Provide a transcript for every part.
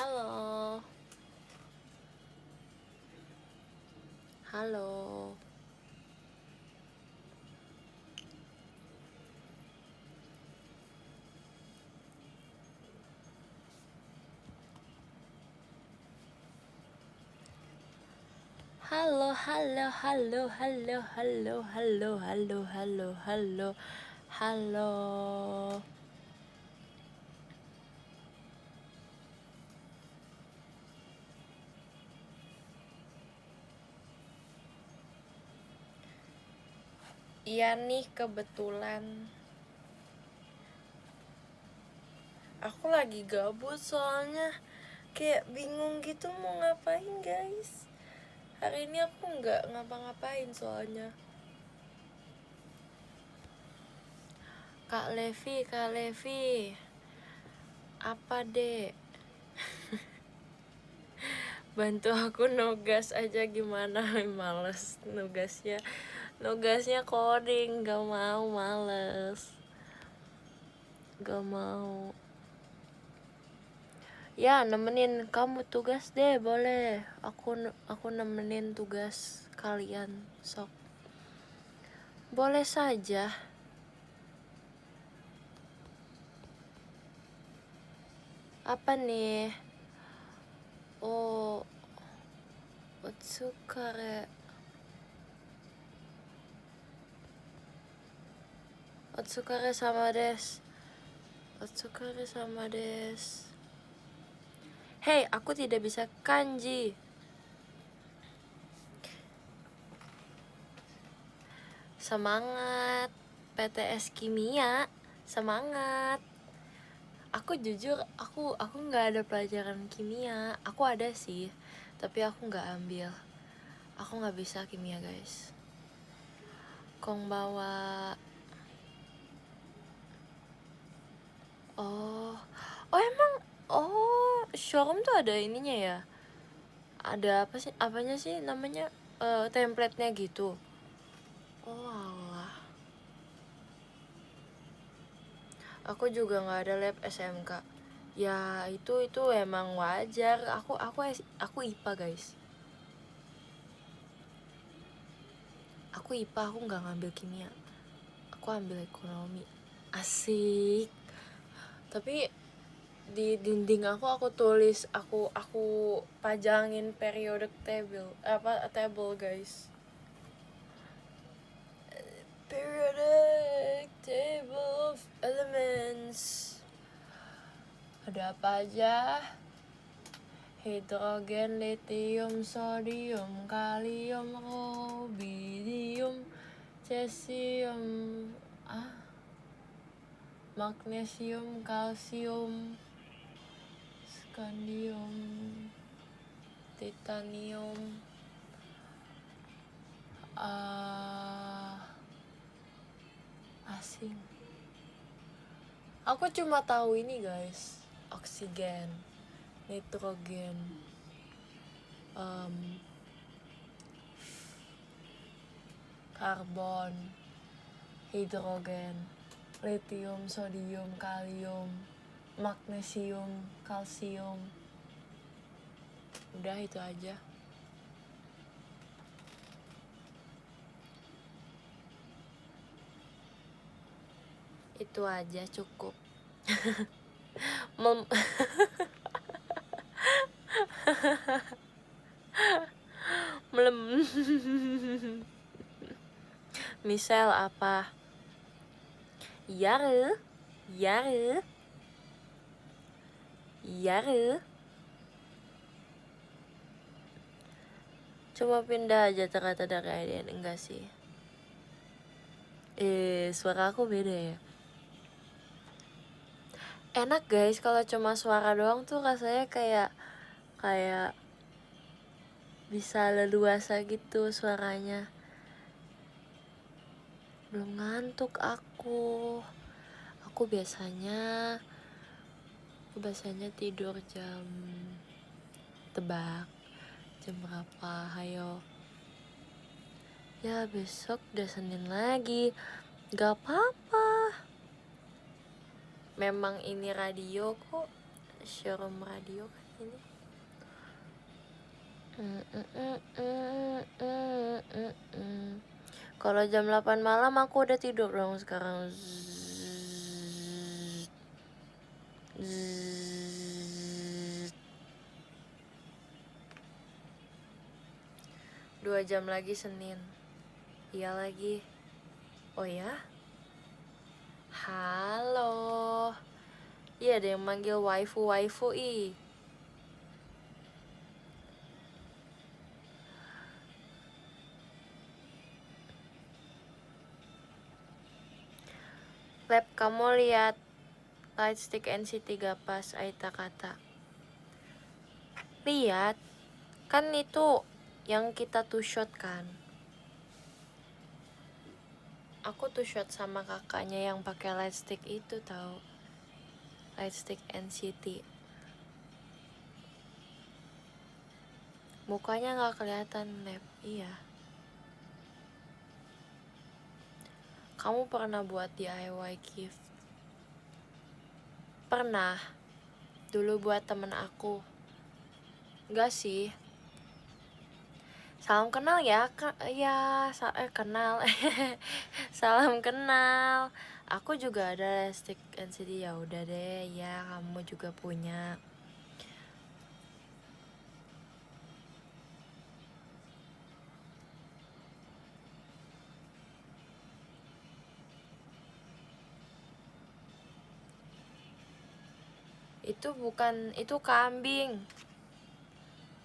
Halo. Halo. Halo, halo, halo, halo, halo, halo, halo, halo, halo, halo. Iya nih, kebetulan aku lagi gabut soalnya kayak bingung gitu mau ngapain guys. Hari ini aku nggak ngapa-ngapain soalnya. Kak Levi, apa dek? Bantu aku nugas aja gimana. Males nugasnya coding, gak mau, males, gak mau. Ya nemenin kamu tugas deh, boleh. Aku nemenin tugas kalian, sok. Boleh saja. Apa nih? Oh, Otsukare. Otsukare sama des. Otsukare sama des. Hey, aku tidak bisa kanji. Semangat PTS Kimia, semangat. Aku jujur, aku nggak ada pelajaran kimia. Aku ada sih, tapi aku nggak ambil. Aku nggak bisa kimia guys. Kong bawa. Oh, emang. Oh, showroom tuh ada ininya ya. Ada apa sih? Apanya sih namanya? Template-nya gitu. Oh Allah. Aku juga nggak ada lab SMK. Ya itu emang wajar. Aku IPA guys. Aku IPA, aku nggak ngambil kimia. Aku ambil ekonomi. Asik. Tapi di dinding aku tulis, aku pajangin periodic table, table guys. Periodic table of elements. Ada apa aja? Hidrogen, lithium, sodium, kalium, rubidium, cesium, magnesium, kalsium, scandium, titanium, asing. Aku cuma tahu ini guys, oksigen, nitrogen, karbon, hidrogen, lithium, sodium, kalium, magnesium, kalsium. Udah itu aja. Itu aja cukup. Misal apa? Yare. Cuma pindah aja ternyata dari IDN. Enggak sih. Suara aku beda ya. Enak guys kalau cuma suara doang tuh rasanya kayak bisa leluasa gitu suaranya. Belum ngantuk aku. Aku biasanya tidur jam, tebak jam berapa? Hayo. Ya besok udah Senin lagi. Gak apa-apa. Memang ini radio kok, showroom radio kan. ini. Kalau jam 8 malam aku udah tidur dong sekarang. 2 jam lagi Senin. Iya lagi. Oh ya? Halo. Iya ada yang manggil waifu ih. Lab, kamu lihat Lightstick NCT gak pas Aita kata? Lihat. Kan itu yang kita two shot kan. Aku two shot sama kakaknya yang pakai lightstick itu tahu. Lightstick NCT. Mukanya nggak kelihatan, Lab. Iya. Kamu pernah buat DIY gift? Pernah. Dulu buat temen aku. Enggak sih. Salam kenal ya. Kenal. Salam kenal. Aku juga ada lightstick NCT. Ya udah deh, ya kamu juga punya. Itu bukan, itu kambing.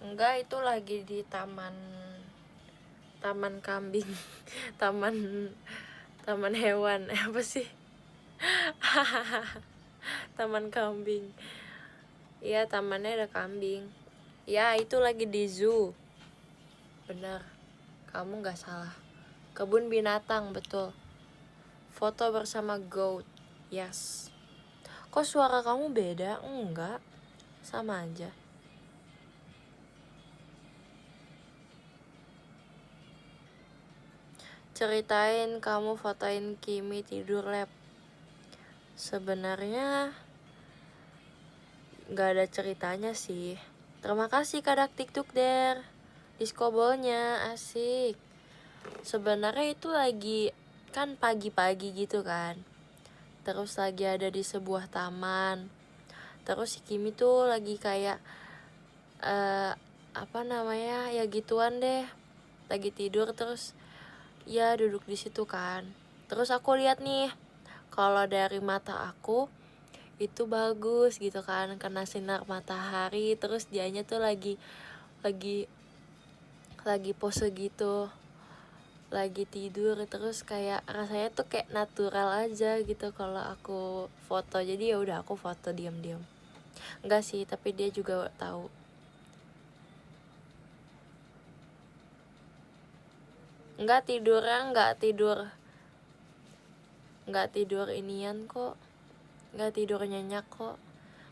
Enggak, itu lagi di taman kambing. taman hewan. Apa sih? Taman kambing. Iya, tamannya ada kambing. Ya, itu lagi di zoo. Bener, kamu gak salah. Kebun binatang, betul. Foto bersama goat. Yes. Kok suara kamu beda? Enggak, sama aja. Ceritain kamu fotoin Kimi tidur, Lab. Sebenarnya nggak ada ceritanya sih. Terima kasih Kadak TikTok der. Disco ballnya asik. Sebenarnya itu lagi kan pagi-pagi gitu kan. Terus lagi ada di sebuah taman. Terus si Kimi tuh lagi kayak apa namanya ya gituan deh. Lagi tidur terus ya duduk di situ kan. Terus aku lihat nih, kalau dari mata aku itu bagus gitu kan, kena sinar matahari. Terus dianya tuh lagi pose gitu, lagi tidur. Terus kayak rasanya tuh kayak natural aja gitu kalau aku foto. Jadi ya udah aku foto diam-diam. Enggak sih, tapi dia juga tahu. Enggak tidur inian kok. Enggak tidur nyenyak kok.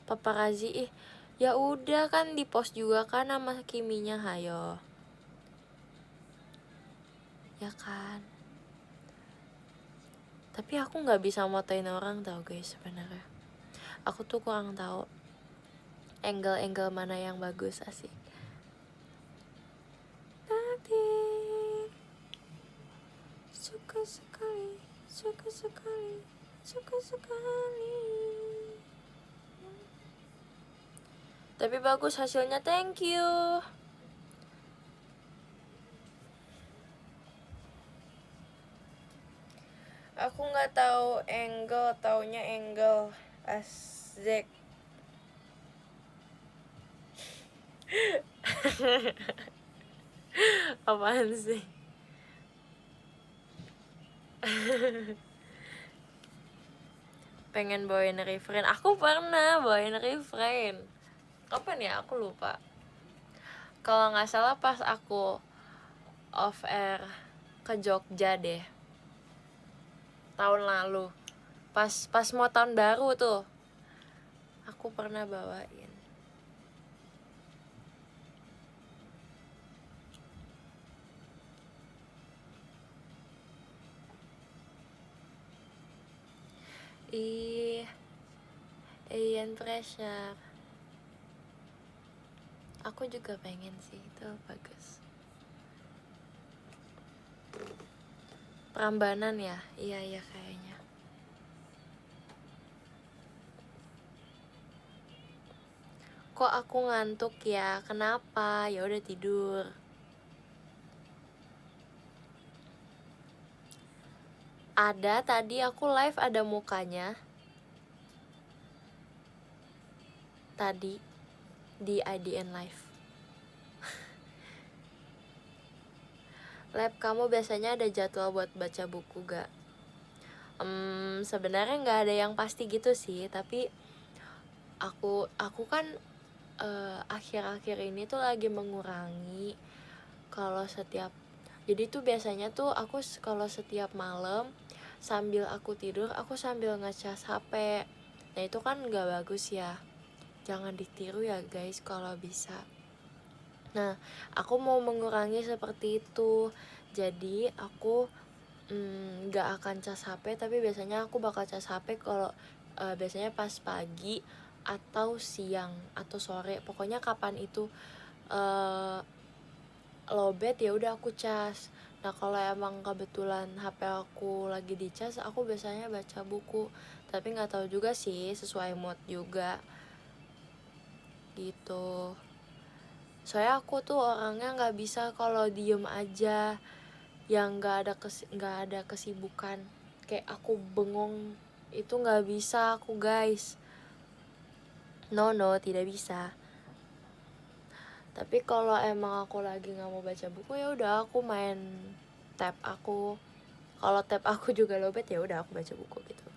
Paparazi ya udah kan di post juga kan sama Kiminya, hayo. Ya kan. Tapi aku nggak bisa motoin orang tau guys sebenarnya. Aku tuh kurang tahu angle mana yang bagus, asik. Nanti suka sekali. Tapi bagus hasilnya, thank you. Aku nggak tahu angle, taunya angle asik. Apaan sih? Pengen bawain refrain. Aku pernah bawain refrain. Kapan ya? Aku lupa. Kalau nggak salah pas aku off air ke Jogja deh. Tahun lalu. Pas mau tahun baru tuh. Aku pernah bawain. Ian pressure. Aku juga pengen sih, itu bagus. Prambanan ya? Iya kayaknya. Kok aku ngantuk ya? Kenapa? Ya udah tidur. Ada tadi aku live ada mukanya. Tadi di IDN live. Lab kamu biasanya ada jadwal buat baca buku gak? Sebenarnya nggak ada yang pasti gitu sih, tapi aku kan akhir-akhir ini tuh lagi mengurangi. Kalau jadi tuh biasanya tuh aku kalau setiap malam sambil aku tidur aku sambil ngecas HP. Nah itu kan nggak bagus ya, jangan ditiru ya guys kalau bisa. Nah aku mau mengurangi seperti itu, jadi aku nggak akan cas HP, tapi biasanya aku bakal cas HP kalau biasanya pas pagi atau siang atau sore, pokoknya kapan itu lowbat ya udah aku cas. Nah kalau emang kebetulan HP aku lagi dicas, aku biasanya baca buku, tapi nggak tahu juga sih, sesuai mood juga gitu. Soalnya aku tuh orangnya nggak bisa kalau diem aja, yang nggak ada kesibukan, kayak aku bengong itu nggak bisa aku guys. No tidak bisa. Tapi kalau emang aku lagi nggak mau baca buku ya udah aku main tab aku. Kalau tab aku juga lowbat ya udah aku baca buku gitu.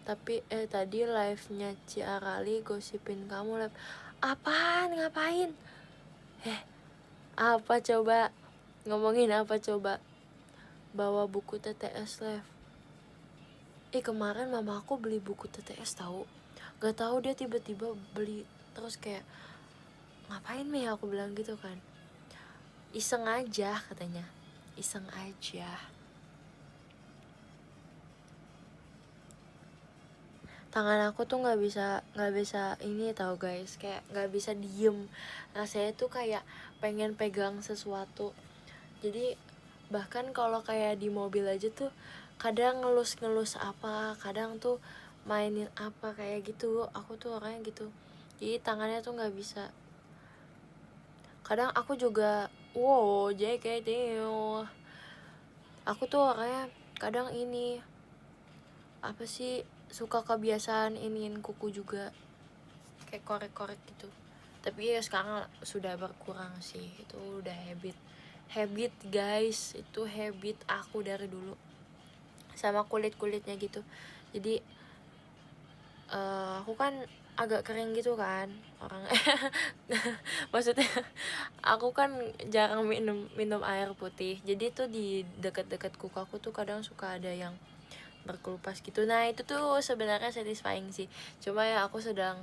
Tapi tadi live-nya Ciarali gosipin kamu live. Apaan? Ngapain? Apa coba? Ngomongin apa coba? Bawa buku TTS live. Kemarin mama aku beli buku TTS tahu. Gak tahu dia tiba-tiba beli, terus kayak ngapain Mei, aku bilang gitu kan. Iseng aja katanya. Iseng aja. Tangan aku tuh nggak bisa ini tahu guys, kayak nggak bisa diem. Rasanya tuh kayak pengen pegang sesuatu. Jadi bahkan kalau kayak di mobil aja tuh kadang ngelus apa, kadang tuh mainin apa kayak gitu. Aku tuh orangnya gitu, jadi tangannya tuh nggak bisa. Kadang aku juga JKT, aku tuh orangnya kadang ini apa sih, suka kebiasaan iniin kuku juga, kayak korek-korek gitu. Tapi ya sekarang sudah berkurang sih, itu udah habit guys, itu habit aku dari dulu sama kulitnya gitu. Jadi aku kan agak kering gitu kan orang. Maksudnya aku kan jarang minum air putih, jadi tuh di dekat-dekat kuku aku tuh kadang suka ada yang berkelupas gitu. Nah itu tuh sebenarnya satisfying sih, cuma ya aku sedang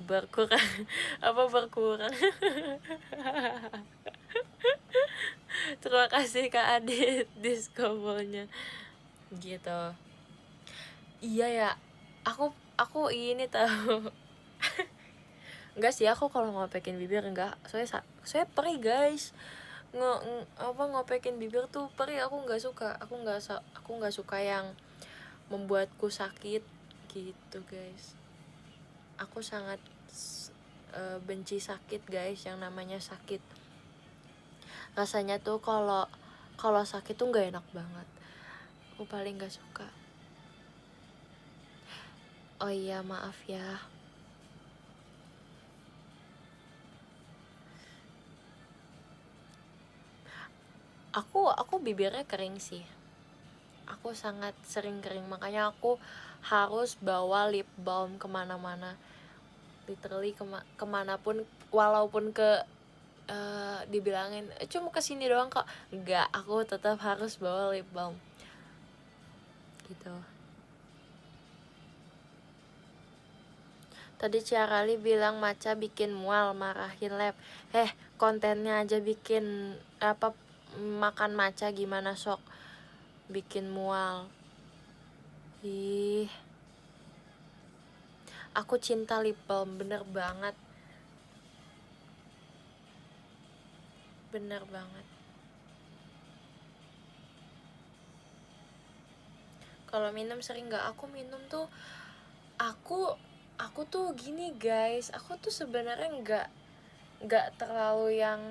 berkurang berkurang. Terima kasih Kak Adit discovernya gitu. Iya ya, aku ini tahu. Enggak sih, aku kalau ngopekin bibir enggak, saya perih guys. Ngopekin bibir tuh perih, aku nggak suka. Aku nggak suka yang membuatku sakit gitu guys. Aku sangat benci sakit guys, yang namanya sakit. Rasanya tuh kalau sakit tuh nggak enak banget. Aku paling nggak suka. Oh iya maaf ya. Aku bibirnya kering sih. Aku sangat sering kering, makanya aku harus bawa lip balm kemana-mana. Literally kemanapun, walaupun dibilangin cuma kesini doang kok, enggak, aku tetap harus bawa lip balm gitu. Tadi Ciarali bilang Maca bikin mual, marahin lab. Kontennya aja bikin makan Maca, gimana sok bikin mual. Aku cinta lip balm, bener banget. Bener banget. Kalau minum sering nggak? Aku minum tuh, aku tuh gini guys, aku tuh sebenarnya nggak terlalu yang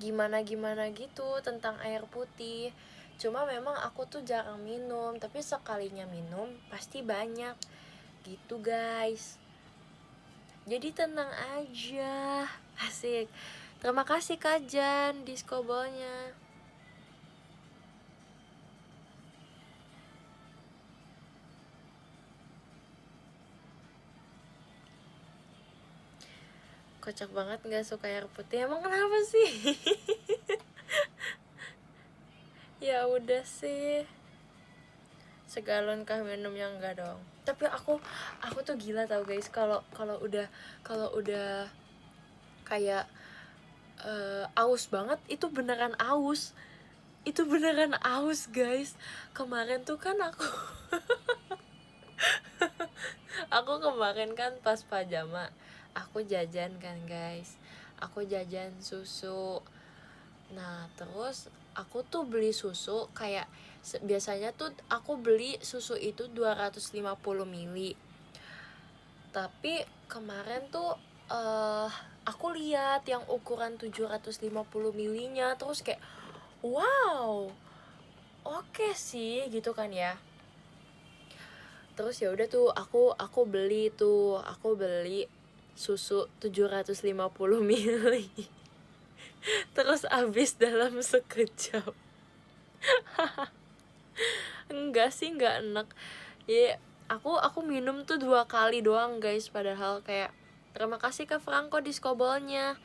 gimana gimana gitu tentang air putih. Cuma memang aku tuh jarang minum, tapi sekalinya minum pasti banyak gitu guys. Jadi tenang aja. Asik. Terima kasih Kak Jan diskobolnya. Kocak banget gak suka air putih. Emang kenapa sih? Ya udah sih. Segalon kah minumnya? Enggak dong. Tapi aku tuh gila tau guys, kalau udah kayak aus banget, itu beneran aus. Itu beneran aus guys. Kemarin tuh kan aku kemarin kan pas pajama, aku jajan kan guys, aku jajan susu. Nah terus aku tuh beli susu kayak biasanya tuh aku beli susu itu 250 mili. Tapi kemarin tuh aku lihat yang ukuran 750 milinya, terus kayak wow, oke sih gitu kan ya. Terus ya udah tuh aku beli susu 750 mili. Terus habis dalam sekejap. Enggak sih, enggak enak. Ya aku minum tuh 2 kali doang guys, padahal kayak terima kasih ke Franco diskobolnya.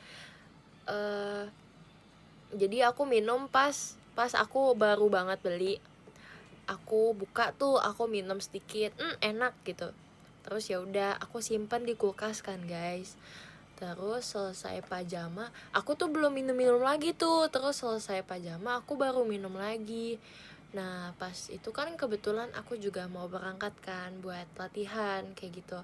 Jadi aku minum pas aku baru banget beli. Aku buka tuh, aku minum sedikit, enak gitu. Terus ya udah aku simpan di kulkas kan guys. Terus selesai pajama, aku tuh belum minum lagi tuh. Terus selesai pajama aku baru minum lagi. Nah pas itu kan kebetulan aku juga mau berangkat kan buat latihan kayak gitu.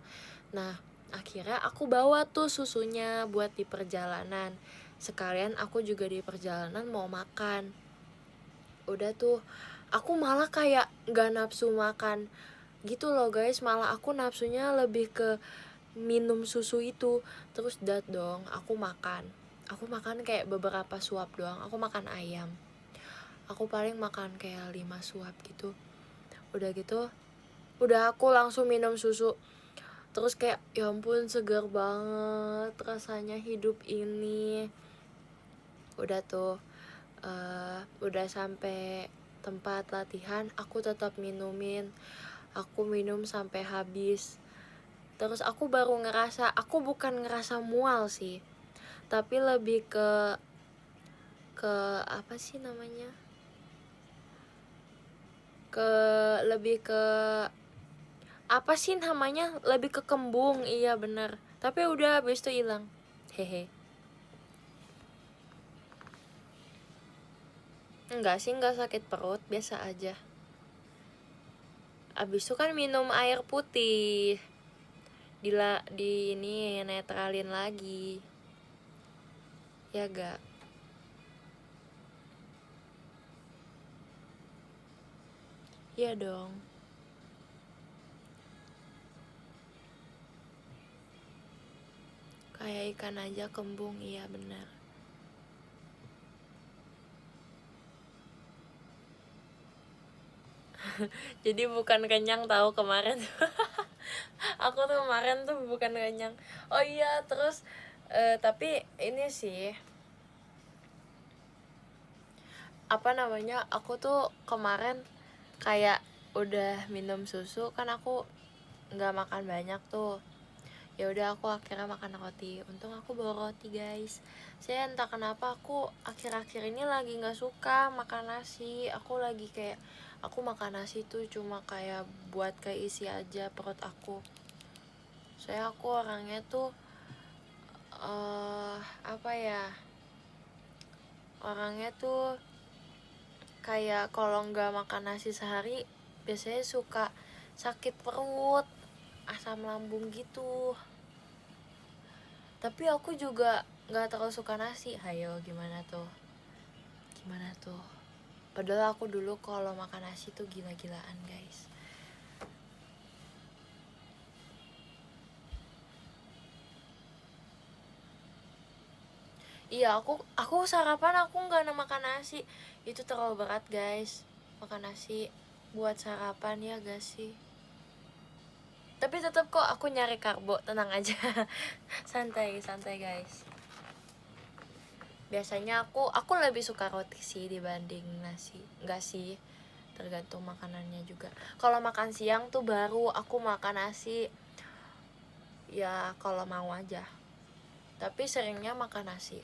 Nah akhirnya aku bawa tuh susunya buat di perjalanan. Sekalian aku juga di perjalanan mau makan. Udah tuh aku malah kayak gak nafsu makan gitu loh guys. Malah aku nafsunya lebih ke minum susu itu. Terus dong aku makan kayak beberapa suap doang. Aku makan ayam, aku paling makan kayak 5 suap gitu. Udah gitu udah aku langsung minum susu. Terus kayak ya ampun segar banget rasanya hidup ini. Udah tuh udah sampai tempat latihan, aku tetap aku minum sampai habis. Terus aku baru ngerasa, aku bukan ngerasa mual sih, tapi lebih ke apa sih namanya, lebih ke apa sih namanya, lebih ke kembung. Iya bener, tapi udah habis itu hilang. Hehe. Enggak sih, enggak sakit perut, biasa aja. Abis itu kan minum air putih, di ini netralin lagi, ya gak? Iya dong. Kayak ikan aja kembung, iya benar. Jadi bukan kenyang tahu kemarin. Aku tuh kemarin tuh bukan kenyang. Oh iya, terus tapi ini sih apa namanya, aku tuh kemarin kayak udah minum susu kan, aku nggak makan banyak tuh. Ya udah aku akhirnya makan roti. Untung aku bawa roti guys. Saya entah kenapa aku akhir-akhir ini lagi nggak suka makan nasi. Aku lagi kayak aku makan nasi tuh cuma kayak buat keisi aja perut aku. Saya aku orangnya tuh apa ya, orangnya tuh kayak kalau nggak makan nasi sehari biasanya suka sakit perut. asam lambung gitu. Tapi aku juga nggak terlalu suka nasi. Hayo, gimana tuh? Padahal aku dulu kalau makan nasi tuh gila-gilaan, guys. Iya, aku sarapan aku nggak makan nasi. Itu terlalu berat, guys. Makan nasi buat sarapan, ya gak sih? Tapi tetap kok aku nyari karbo, tenang aja. santai guys. Biasanya aku lebih suka roti sih dibanding nasi. Enggak sih, tergantung makanannya juga. Kalau makan siang tuh baru aku makan nasi. Ya kalau mau aja. Tapi seringnya makan nasi.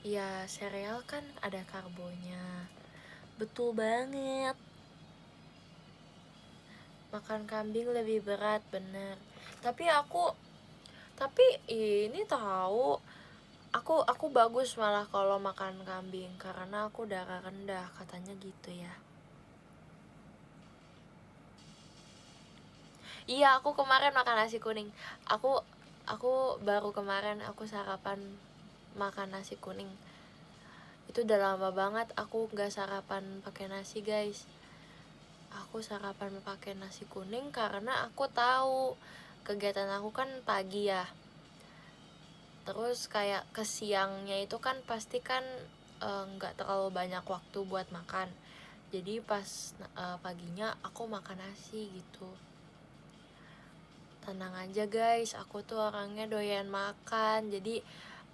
Ya sereal kan ada karbonya. Betul banget. Makan kambing lebih berat, bener. Tapi ini tahu, aku bagus malah kalau makan kambing karena aku darah rendah, katanya gitu ya. Iya, aku kemarin makan nasi kuning. Aku baru kemarin aku sarapan makan nasi kuning. Itu udah lama banget aku nggak sarapan pakai nasi, guys. Aku sarapan pakai nasi kuning karena aku tahu kegiatan aku kan pagi ya. Terus kayak ke siangnya itu kan pasti kan nggak terlalu banyak waktu buat makan. Jadi pas paginya aku makan nasi gitu. Tenang aja guys, aku tuh orangnya doyan makan. Jadi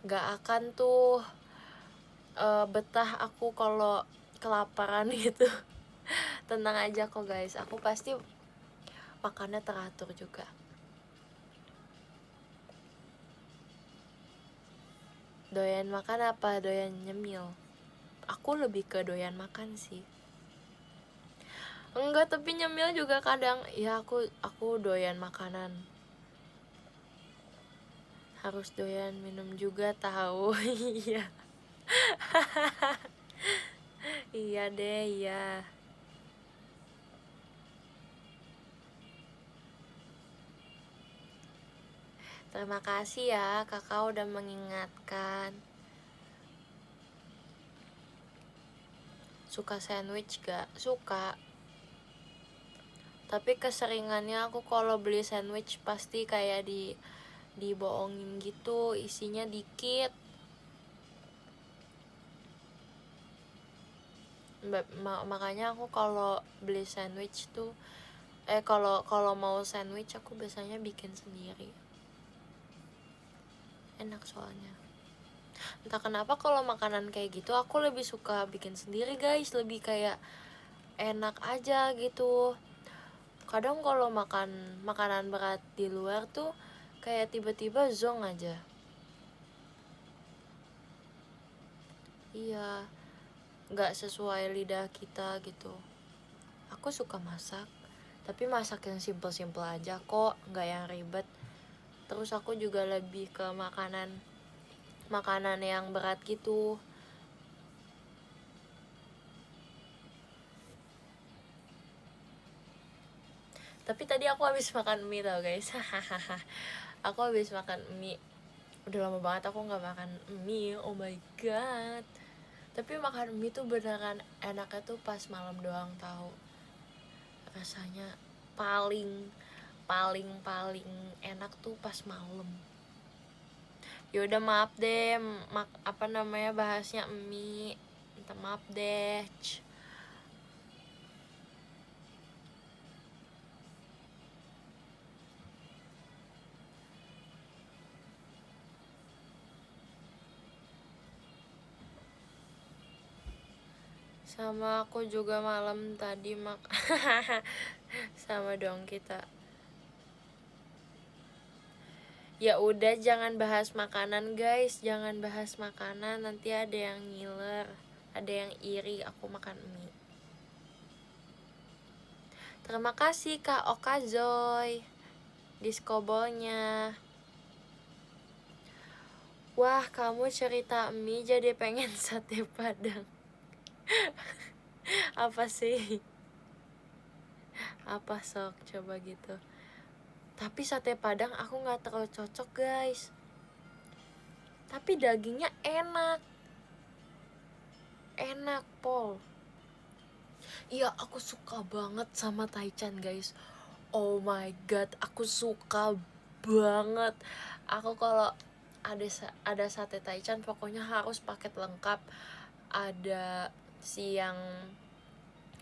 nggak akan tuh betah aku kalau kelaparan gitu. Tenang aja kok guys, aku pasti makannya teratur juga. Doyan makan apa doyan nyemil? Aku lebih ke doyan makan sih. Enggak, tapi nyemil juga kadang. Ya aku doyan makanan. Harus doyan minum juga tahu. Iya. Iya deh, iya. Terima kasih ya, kakak udah mengingatkan. Suka sandwich gak? Suka. Tapi keseringannya aku kalau beli sandwich pasti kayak dibohongin gitu, isinya dikit. Makanya aku kalau beli sandwich tuh kalau mau sandwich aku biasanya bikin sendiri. Enak soalnya. Entah kenapa kalau makanan kayak gitu aku lebih suka bikin sendiri, guys. Lebih kayak enak aja gitu. Kadang kalau makan makanan berat di luar tuh kayak tiba-tiba zonk aja. Iya, nggak sesuai lidah kita gitu. Aku suka masak, tapi masak yang simple-simple aja kok, nggak yang ribet. Terus aku juga lebih ke makanan yang berat gitu. Tapi tadi aku habis makan mie tau guys. Aku habis makan mie. Udah lama banget aku nggak makan mie. Oh my god. Tapi makan mie tuh beneran enaknya tuh pas malam doang tahu. Rasanya paling enak tuh pas malam. Yaudah maaf deh, bahasnya mie. Minta maaf deh. Sama aku juga malam tadi sama dong kita. Ya udah, jangan bahas makanan guys, jangan bahas makanan, nanti ada yang ngiler, ada yang iri aku makan mie. Terima kasih Kak Okazoy diskobolnya. Wah, kamu cerita mie jadi pengen sate padang. Apa sih? Apa sok coba gitu. Tapi sate padang aku nggak terlalu cocok guys, tapi dagingnya enak Pol. Iya, aku suka banget sama Taichan guys. Oh my god, aku suka banget. Aku kalau ada sate Taichan pokoknya harus paket lengkap. Ada si yang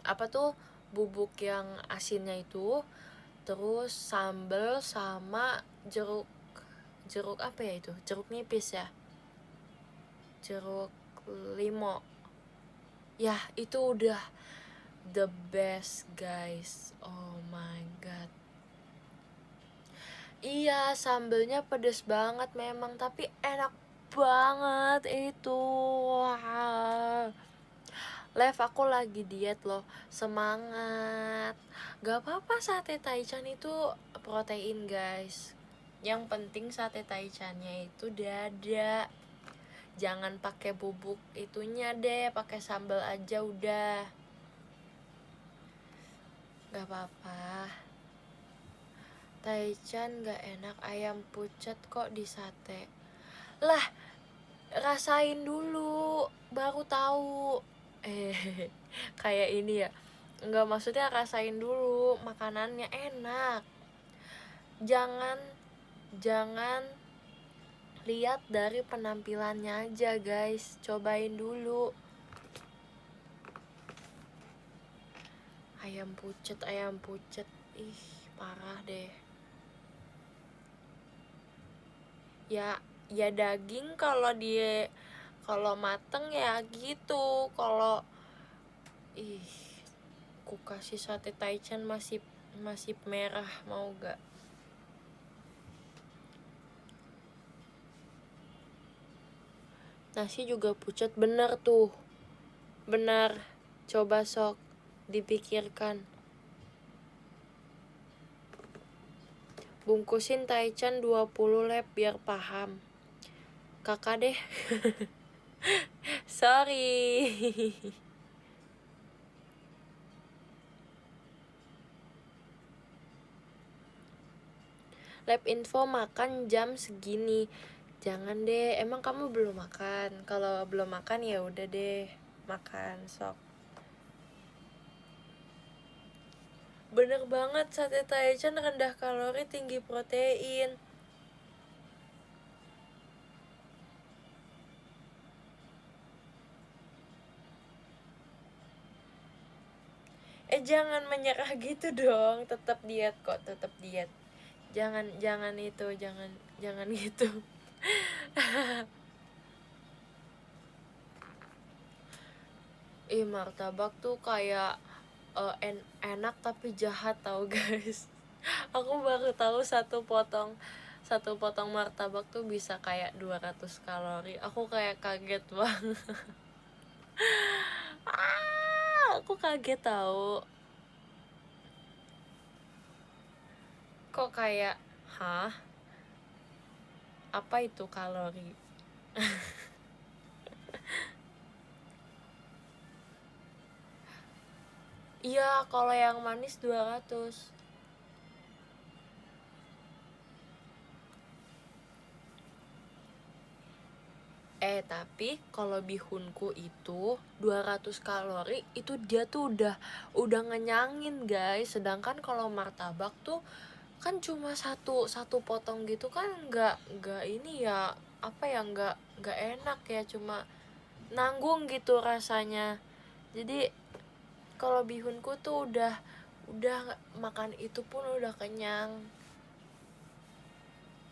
apa tuh, bubuk yang asinnya itu, terus sambal sama jeruk apa ya itu, jeruk nipis ya, jeruk limo ya, itu udah the best guys. Oh my god. Iya, sambelnya pedes banget memang, tapi enak banget itu. Wah. Lev, aku lagi diet loh. Semangat. Gak apa-apa, sate Taichan itu protein guys. Yang penting sate Taichannya itu dada. Jangan pakai bubuk itunya deh, pakai sambal aja udah. Gak apa-apa. Taichan gak enak ayam pucet kok di sate. Lah, rasain dulu baru tahu. Kayak ini ya. Enggak, maksudnya rasain dulu, makanannya enak. Jangan lihat dari penampilannya aja guys, cobain dulu. Ayam pucet, ih parah deh. Ya daging kalau mateng ya gitu. Kalau ku kasih sate Taichan masih merah, mau gak? Nasi juga pucet, bener tuh, bener. Coba sok dipikirkan. Bungkusin Taichan 20 lep biar paham. Kakak deh. Sorry. Lab info makan jam segini. Jangan deh, emang kamu belum makan? Kalau belum makan ya udah deh, makan sok. Bener banget, sate Taichan rendah kalori tinggi protein. Jangan menyerah gitu dong, tetap diet kok, tetap diet. Jangan itu, jangan gitu. Martabak tuh kayak enak tapi jahat tau guys. Aku baru tahu satu potong martabak tuh bisa kayak 200 kalori. Aku kayak kaget banget. Aku kaget tahu. Kok kayak, hah? Apa itu kalori? Iya, kalau yang manis 200. Tapi kalau bihunku itu 200 kalori itu dia tuh udah ngenyangin guys. Sedangkan kalau martabak tuh kan cuma satu potong gitu kan, nggak ini ya, apa ya, nggak enak ya, cuma nanggung gitu rasanya. Jadi kalau bihunku tuh udah makan itu pun udah kenyang.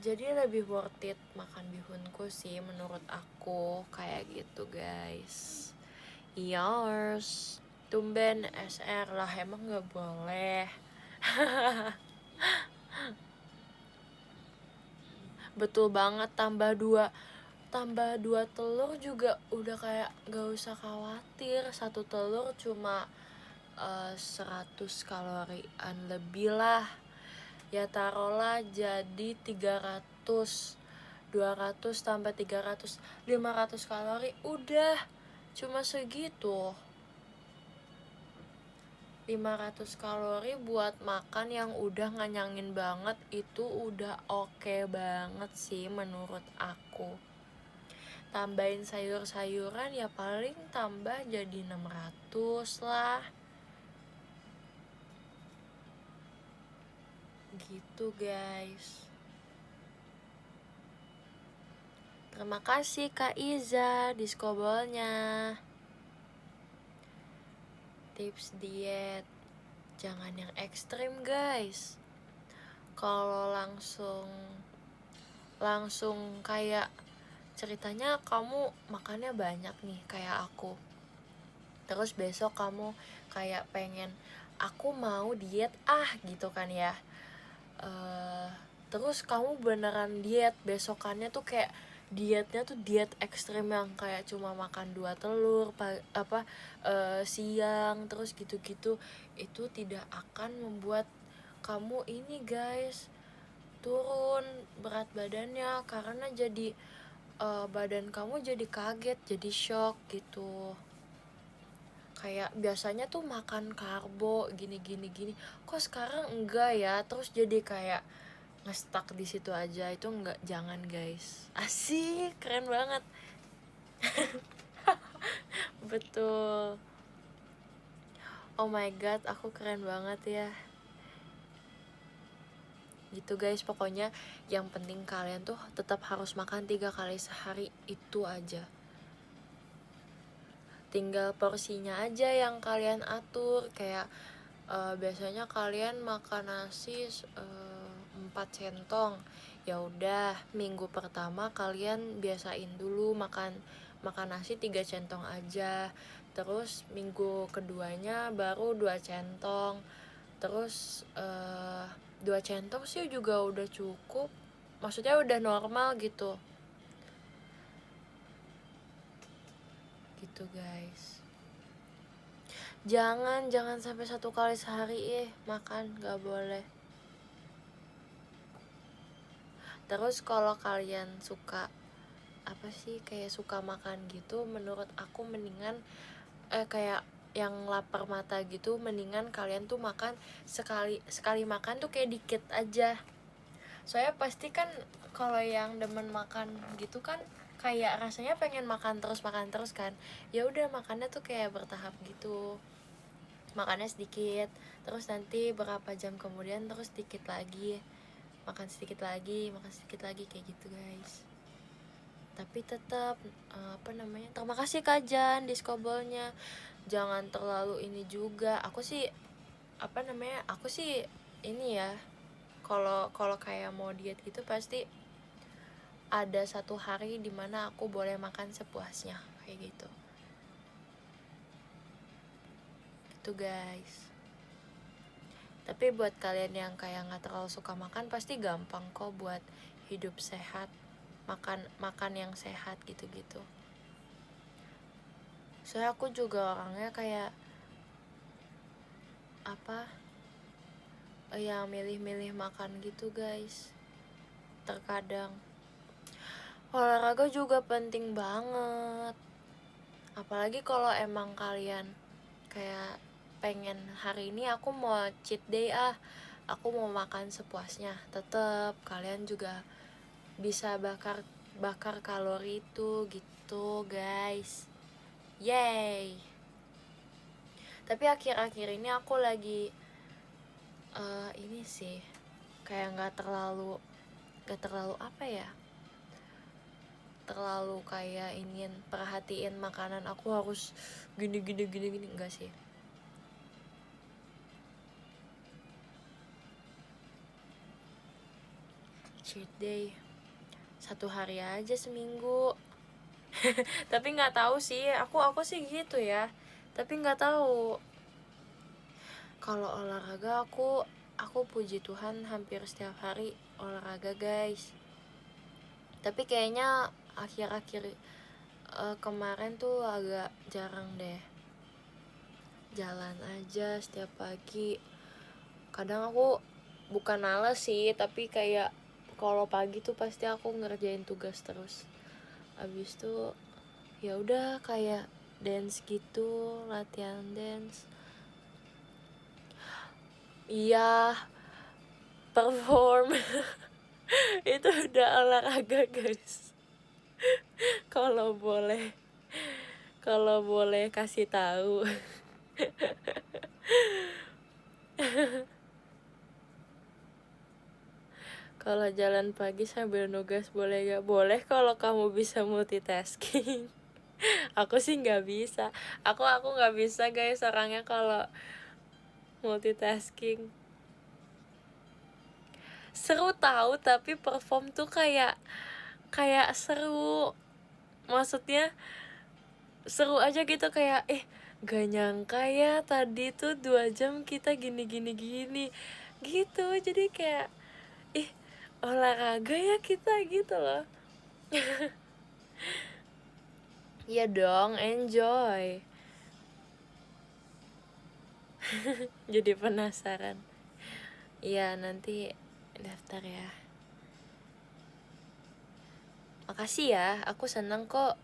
Jadi lebih worth it makan bihunku sih menurut aku, kayak gitu guys. Yours. Tumben SR lah, emang gak boleh. Betul banget, tambah dua telur juga udah kayak gak usah khawatir. Satu telur cuma 100 kalorian lebih lah. Ya taruhlah jadi 300, 200 tambah 300, 500 kalori udah cuma segitu. 500 kalori buat makan yang udah ngenyangin banget itu udah oke banget sih menurut aku. Tambahin sayur-sayuran ya paling tambah jadi 600 lah. Gitu guys. Terima kasih Kak Iza diskobolnya. Tips diet, jangan yang ekstrim guys. Kalau langsung kayak ceritanya kamu makannya banyak nih kayak aku, terus besok kamu kayak pengen aku mau diet gitu kan ya. Terus kamu beneran diet, besokannya tuh kayak dietnya tuh diet ekstrim yang kayak cuma makan 2 telur siang terus gitu-gitu, itu tidak akan membuat kamu ini guys turun berat badannya, karena jadi badan kamu jadi kaget, jadi shock gitu. Kayak biasanya tuh makan karbo gini kok sekarang enggak ya, terus jadi kayak ngestak di situ aja. Itu enggak, jangan guys. Asik, keren banget. Betul. Oh my god, aku keren banget ya. Gitu guys, pokoknya yang penting kalian tuh tetap harus makan 3 kali sehari, itu aja. Tinggal porsinya aja yang kalian atur. Kayak biasanya kalian makan nasi 4 centong. Ya udah, minggu pertama kalian biasain dulu makan nasi 3 centong aja. Terus minggu keduanya baru 2 centong. Terus 2 centong sih juga udah cukup. Maksudnya udah normal gitu. Gitu guys. Jangan sampai 1 kali sehari makan, gak boleh. Terus kalau kalian suka kayak suka makan gitu, menurut aku mendingan kayak yang lapar mata gitu, mendingan kalian tuh makan sekali makan tuh kayak dikit aja. Soalnya pasti kan kalau yang demen makan gitu kan kayak rasanya pengen makan terus kan. Ya udah, makannya tuh kayak bertahap gitu. Makannya sedikit, terus nanti berapa jam kemudian terus sedikit lagi, makan sedikit lagi kayak gitu guys. Tapi tetap terima kasih Kak Jan diskobolnya. Jangan terlalu ini juga. Aku sih ini ya, kalau kayak mau diet gitu pasti ada 1 hari dimana aku boleh makan sepuasnya kayak gitu. Gitu guys. Tapi buat kalian yang kayak nggak terlalu suka makan, pasti gampang kok buat hidup sehat, makan yang sehat gitu. Soalnya aku juga orangnya kayak yang milih-milih makan gitu guys. Terkadang olahraga juga penting banget, apalagi kalau emang kalian kayak pengen hari ini aku mau cheat day aku mau makan sepuasnya. Tetap kalian juga bisa bakar kalori itu gitu guys. Yay. Tapi akhir-akhir ini aku lagi ini sih kayak nggak terlalu terlalu kayak ingin perhatiin makanan aku harus gini enggak sih. Cheat day 1 hari aja seminggu. Tapi nggak tahu sih, aku sih gitu ya. Tapi nggak tahu. Kalau olahraga aku puji Tuhan hampir setiap hari olahraga guys. Tapi kayaknya akhir-akhir kemarin tuh agak jarang deh. Jalan aja setiap pagi. Kadang aku bukan males sih, tapi kayak kalau pagi tuh pasti aku ngerjain tugas terus. Abis tuh ya udah kayak dance gitu, latihan dance. Iya, perform. Itu udah olahraga guys. Kalau boleh kasih tahu. Kalau jalan pagi sambil nugas boleh gak? Boleh kalau kamu bisa multitasking. Aku sih nggak bisa. Aku nggak bisa guys orangnya kalau multitasking. Seru tahu, tapi perform tuh kayak seru. Maksudnya seru aja gitu, kayak gak nyangka ya tadi tuh 2 jam kita gini gitu. Jadi kayak olahraga ya kita gitu loh. Iya dong, enjoy. Jadi penasaran. Iya, nanti daftar ya. Makasih ya, aku seneng kok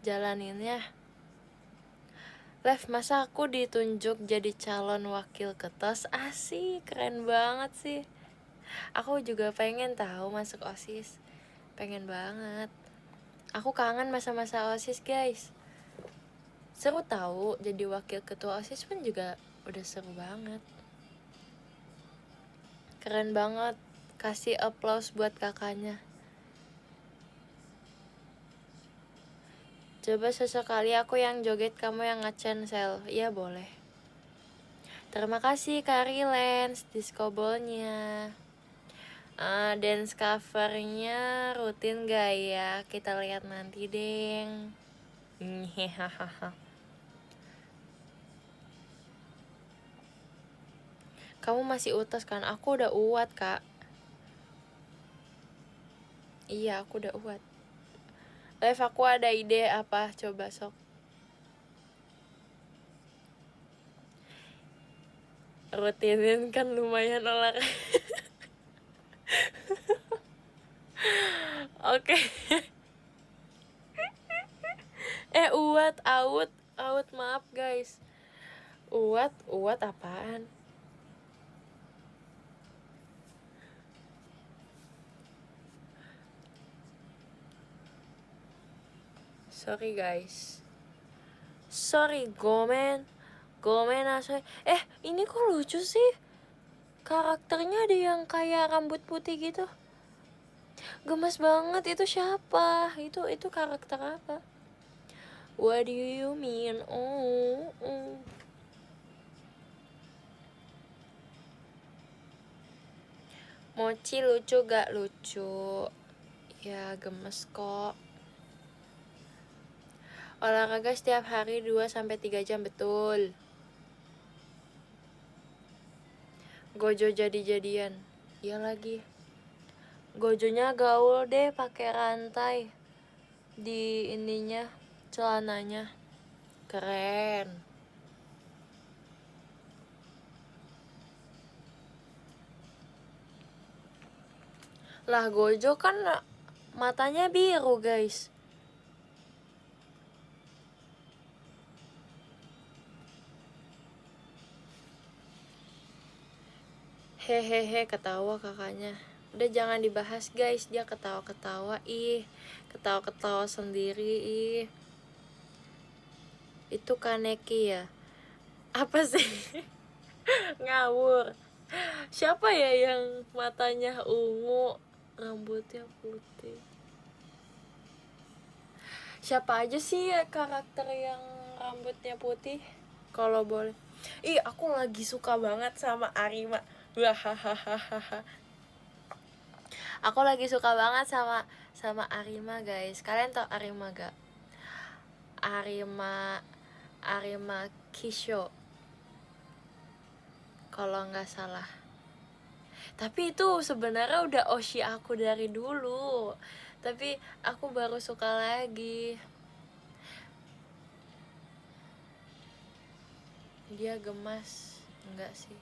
jalaninnya. Lev, masa aku ditunjuk jadi calon wakil ketos? Asik, keren banget sih. Aku juga pengen tahu masuk OSIS. Pengen banget. Aku kangen masa-masa OSIS guys. Seru tahu, jadi wakil ketua OSIS pun juga udah seru banget. Keren banget. Kasih applause buat kakaknya. Coba sesekali aku yang joget, kamu yang nge-cancel. Iya boleh. Terima kasih Kak Rilens, disco ball-nya. Dance covernya rutin gak ya? Kita lihat nanti deng. Kamu masih utas kan? Aku udah uat kak. Iya, aku udah uat. Lev, aku ada ide apa? Coba sok. Rutinin kan lumayan olahraga. Oke. Uat, out, maaf guys. Uat apaan? Sorry guys. Sorry, Gomen asal. Ini kok lucu sih? Karakternya ada yang kayak rambut putih gitu. Gemes banget, itu siapa? Itu karakter apa? What do you mean? Mochi lucu gak lucu? Ya gemes kok. Olahraga setiap hari 2-3 jam, betul. Gojo jadi-jadian. Iya lagi. Gojonya gaul deh, pakai rantai di ininya, celananya. Keren. Lah Gojo kan matanya biru guys. Hehehe, ketawa kakaknya. Udah jangan dibahas guys, dia ketawa-ketawa ketawa-ketawa sendiri Itu Kaneki ya? Apa sih? Ngawur. Siapa ya yang matanya ungu, rambutnya putih? Siapa aja sih ya karakter yang rambutnya putih? Kalau boleh. Aku lagi suka banget sama Arima. Wahahaha. Aku lagi suka banget sama Arima guys. Kalian tau Arima gak? Arima Kisho, kalau nggak salah. Tapi itu sebenarnya udah oshi aku dari dulu. Tapi aku baru suka lagi. Dia gemas, enggak sih?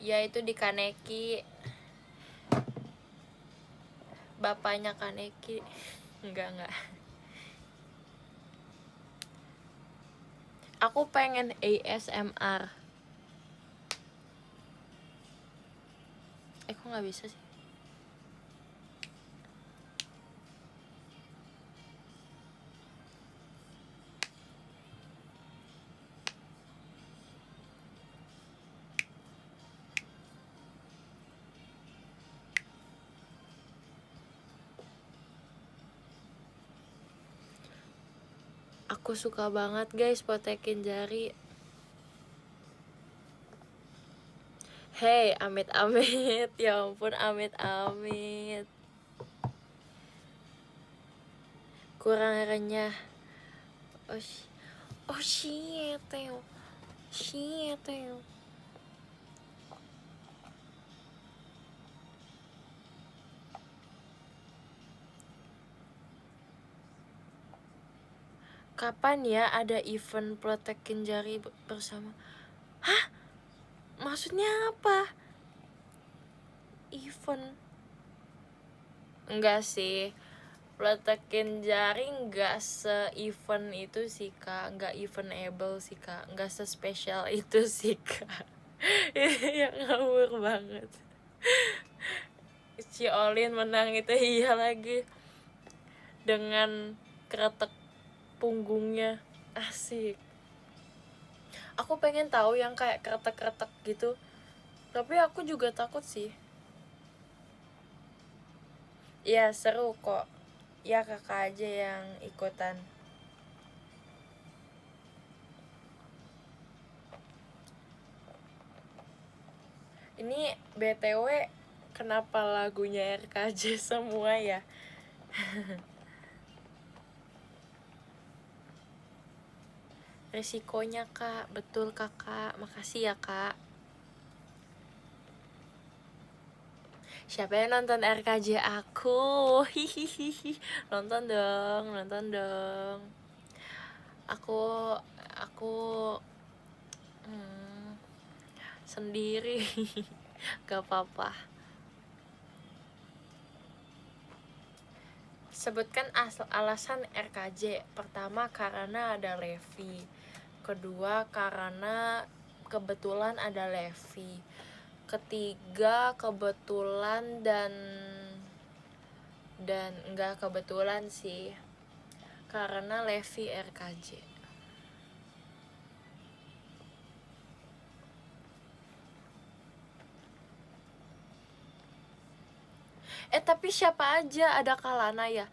Ya itu di Kaneki. Bapaknya Kaneki. Enggak. Aku pengen ASMR. Kok nggak bisa sih? Aku suka banget guys potekin jari. Hey, amit-amit. Ya ampun, amit-amit. Kurang renyah. Oh shit, Teo. Shit, Teo. Kapan ya ada event protekin jari bersama? Hah? Maksudnya apa? Event? Enggak sih, protekin jari enggak se-event itu sih kak. Enggak eventable sih kak. Enggak se-spesial itu sih kak. Yang ngawur banget. Si Olin menang itu, iya lagi. Dengan kretek punggungnya. Asik. Aku pengen tahu yang kayak kretek-kretek gitu. Tapi aku juga takut sih. Ya seru kok. Ya kakak aja yang ikutan. Ini BTW kenapa lagunya RKJ semua ya? Resikonya kak, betul kakak. Makasih ya kak. Siapa yang nonton RKJ aku? Hihihi. Nonton dong, nonton dong. Aku sendiri. Gak apa-apa. Sebutkan alasan RKJ. Pertama karena ada Levi. Kedua karena kebetulan ada Levi. Ketiga kebetulan dan enggak kebetulan sih, karena Levi RKJ. Tapi siapa aja? Ada Kalana ya?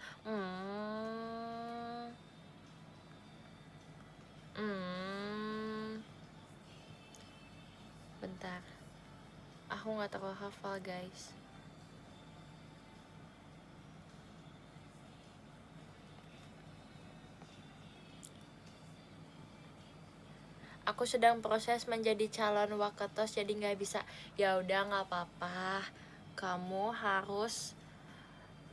Bentar, aku nggak terlalu hafal guys. Aku sedang proses menjadi calon waketos, jadi nggak bisa. Ya udah, nggak apa-apa. Kamu harus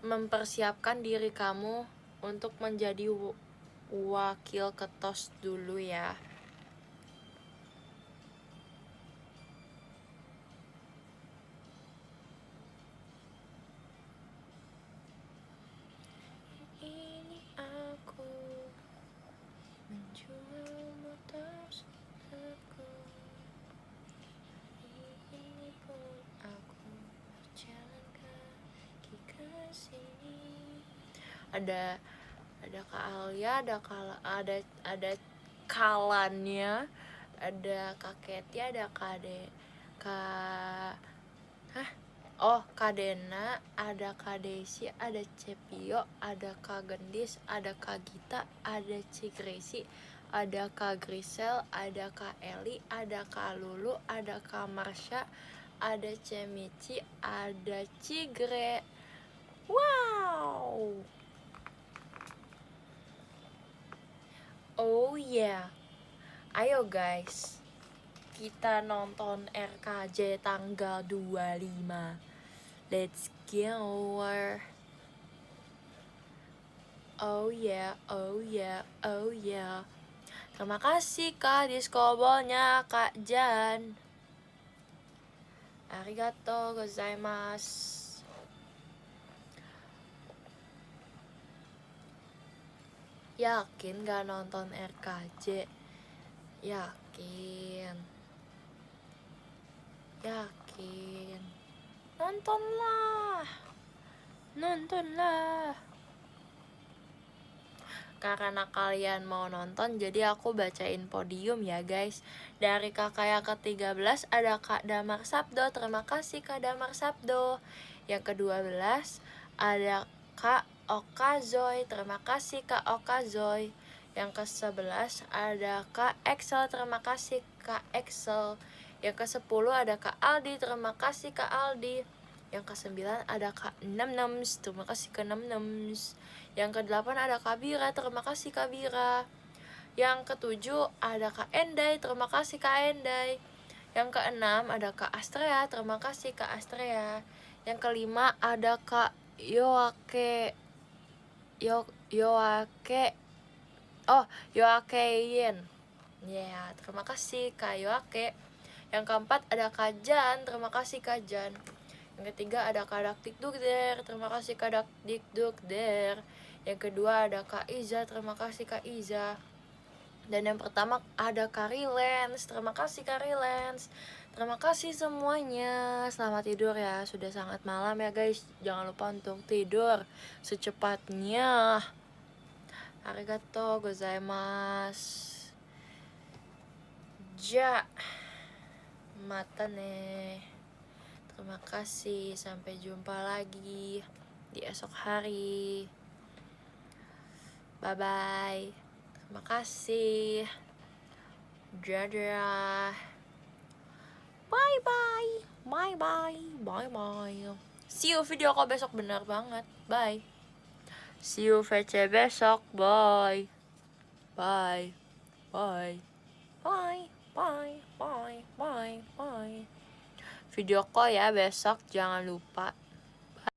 mempersiapkan diri kamu untuk menjadi wakil ketos dulu ya. Ini aku menjual motor cintaku. Ini pun aku berjalan kaki ke sini. Ada Kak Alia, ada Kalannya, ada Kak Keti, ada Kak Kak Dena, ada Kak Desi, ada Cepio, ada Kak Gendis, ada Kak Gita, ada Cigresi, ada Kak Grisel, ada Kak Eli, ada Kak Lulu, ada Kak Marsha, ada Cemici, ada Cigre. Wow. Oh yeah. Ayo guys, kita nonton RKJ tanggal 25. Let's go. Oh yeah, oh yeah, oh yeah. Terima kasih Kak Discobolnya Kak Jan. Arigato gozaimasu. Yakin gak nonton RKJ? Yakin. Yakin. Nontonlah. Nontonlah. Karena kalian mau nonton, jadi aku bacain podium ya guys. Dari kakak yang ke-13 ada Kak Damar Sabdo. Terima kasih Kak Damar Sabdo. Yang ke-12 ada Kak Oka Zoy. Terima kasih Kak Oka Zoy. Yang ke-11 ada Kak Excel. Terima kasih Kak Excel. Yang ke-10 ada Kak Aldi. Terima kasih Kak Aldi. Yang ke-9 ada Kak Nemnems. Terima kasih Kak Nemnems. Yang ke-8 ada Kak Bira. Terima kasih Kak Bira. Yang ke-7 ada Kak Endai. Terima kasih Kak Endai. Yang ke-6 ada Kak Astrea. Terima kasih Kak Astrea. Yang ke-5 ada Kak Yoake. Yoakein. Ya, terima kasih Kak Yoake. Yang ke-4 ada Kak Jan. Terima kasih Kak Jan. Yang ketiga ada Kak Dakdikdukder. Terima kasih Kak Dakdikdukder. Yang kedua ada Kak Iza. Terima kasih Kak Iza. Dan yang pertama ada Kak Rilens. Terima kasih Kak Rilens. Terima kasih semuanya. Selamat tidur ya. Sudah sangat malam ya guys. Jangan lupa untuk tidur secepatnya. Arigato gozaimasu. Ja. Mata nih. Terima kasih, sampai jumpa lagi di esok hari. Bye-bye. Terima kasih. Dadah. Bye-bye. Bye-bye. Bye-bye. See you video call besok, benar banget. Bye. See you VC besok. Bye. Bye. Bye. Bye. Bye. Bye. Bye. Bye. Video call ya besok, jangan lupa.